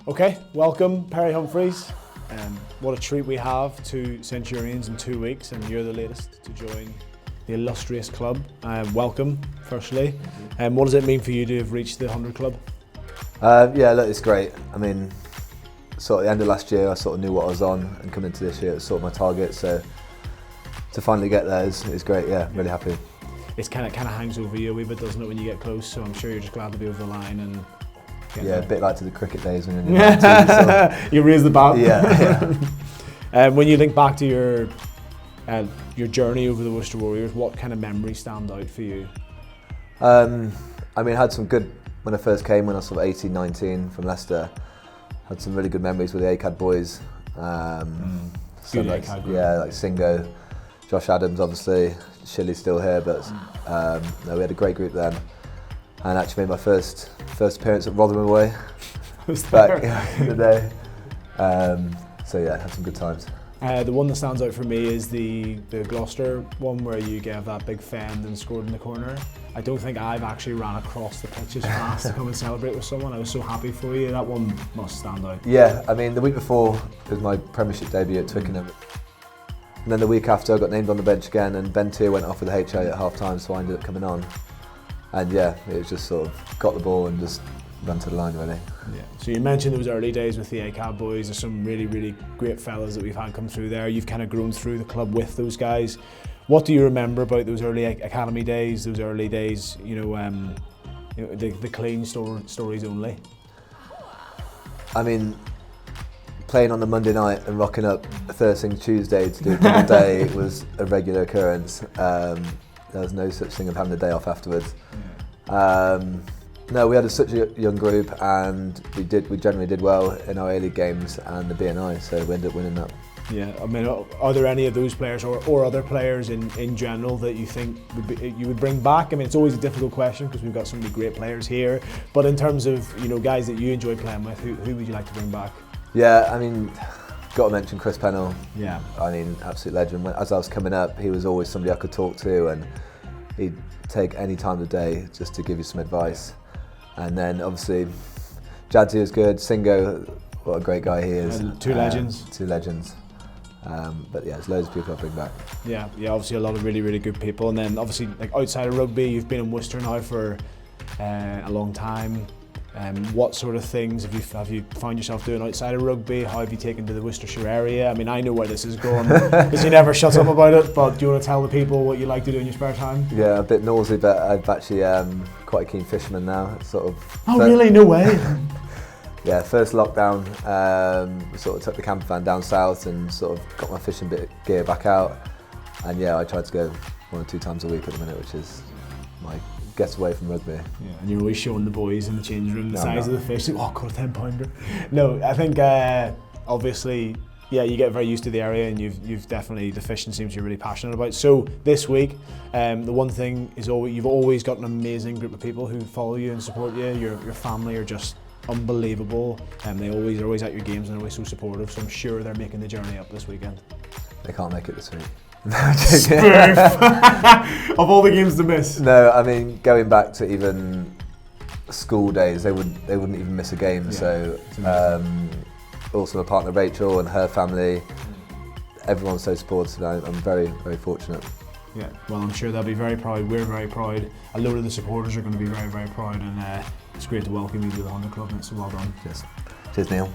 Okay, welcome Perry Humphreys. What a treat we have, 2 Centurions in 2 weeks, and you're the latest to join the illustrious club. Welcome, firstly. What does it mean for you to have reached the 100 club? Yeah, look, it's great. I mean, sort of the end of last year, I sort of knew what I was on, and coming into this year, it was sort of my target. So to finally get there is great. Yeah, really happy. It's kind of hangs over you a wee bit, doesn't it, when you get close? So I'm sure you're just glad to be over the line and. Yeah, a bit like to the cricket days when you're in the team, so. You raise the bat. Yeah. When you think back to your journey over the Worcester Warriors, what kind of memories stand out for you? I mean, I had some good, when I first came, when I was sort of 18, 19 from Leicester, had some really good memories with the ACAD boys. Good like, ACAD group. Yeah, like Singo, Josh Adams, obviously. Shilly's still here, but no, we had a great group then. And actually made my first appearance at Rotherham away back in the day. So yeah, had some good times. The one that stands out for me is the Gloucester one where you gave that big fend and scored in the corner. I don't think I've actually ran across the pitch as fast to come and celebrate with someone. I was so happy for you. That one must stand out. Yeah, I mean the week before it was my Premiership debut at Twickenham. And then the week after I got named on the bench again, and Ben Tier went off with the HA at half time, so I ended up coming on. And yeah, it was just sort of got the ball and just ran to the line really. Yeah. So you mentioned those early days with the ACAB boys. There's some really great fellas that we've had come through there. You've kind of grown through the club with those guys. What do you remember about those early academy days? Those early days, the clean stories only. I mean, playing on the Monday night and rocking up first thing Tuesday to do the day was a regular occurrence. There was no such thing of having a day off afterwards. No, we had such a young group, and we generally did well in our A-League games and the BNI, so we ended up winning that. Yeah, I mean, are there any of those players or other players in general that you think you would bring back? I mean, it's always a difficult question because we've got so many great players here, but in terms of guys that you enjoy playing with, who would you like to bring back? Yeah, I mean, got to mention Chris Pennell. Yeah. I mean, absolute legend. As I was coming up, he was always somebody I could talk to, and he'd take any time of the day just to give you some advice. And then obviously, Jadzi was good. Singo, what a great guy he is. Two legends. Two legends. But yeah, there's loads of people I bring back. Yeah, obviously a lot of really good people. And then obviously, like outside of rugby, you've been in Worcester now for a long time. What sort of things have you found yourself doing outside of rugby? How have you taken to the Worcestershire area? I mean, I know where this is going because you never shut up about it, but do you want to tell the people what you like to do in your spare time? Yeah, a bit nosy, but I've actually quite a keen fisherman now. Sort of. Oh really? No way. Yeah, first lockdown, we sort of took the camper van down south and sort of got my fishing bit of gear back out. And yeah, I try to go 1 or 2 times a week at the minute, which is my gets away from rugby. Yeah, and you're always showing the boys in the change room the size of the fish. Like, oh, got a 10-pounder. No, I think obviously, yeah, you get very used to the area, and you've definitely, the fishing seems you're really passionate about. So this week, the one thing is you've always got an amazing group of people who follow you and support you. Your family are just unbelievable, and they're always at your games and always so supportive. So I'm sure they're making the journey up this weekend. They can't make it this week. Spoof. Of all the games to miss. No, I mean going back to even school days, they wouldn't even miss a game. Yeah, so also my partner Rachel and her family, everyone's so supportive. I'm very fortunate. Yeah, well, I'm sure they'll be very proud. We're very proud. A load of the supporters are going to be very proud, and it's great to welcome you to the 100 Club. So well done. Cheers, Neil.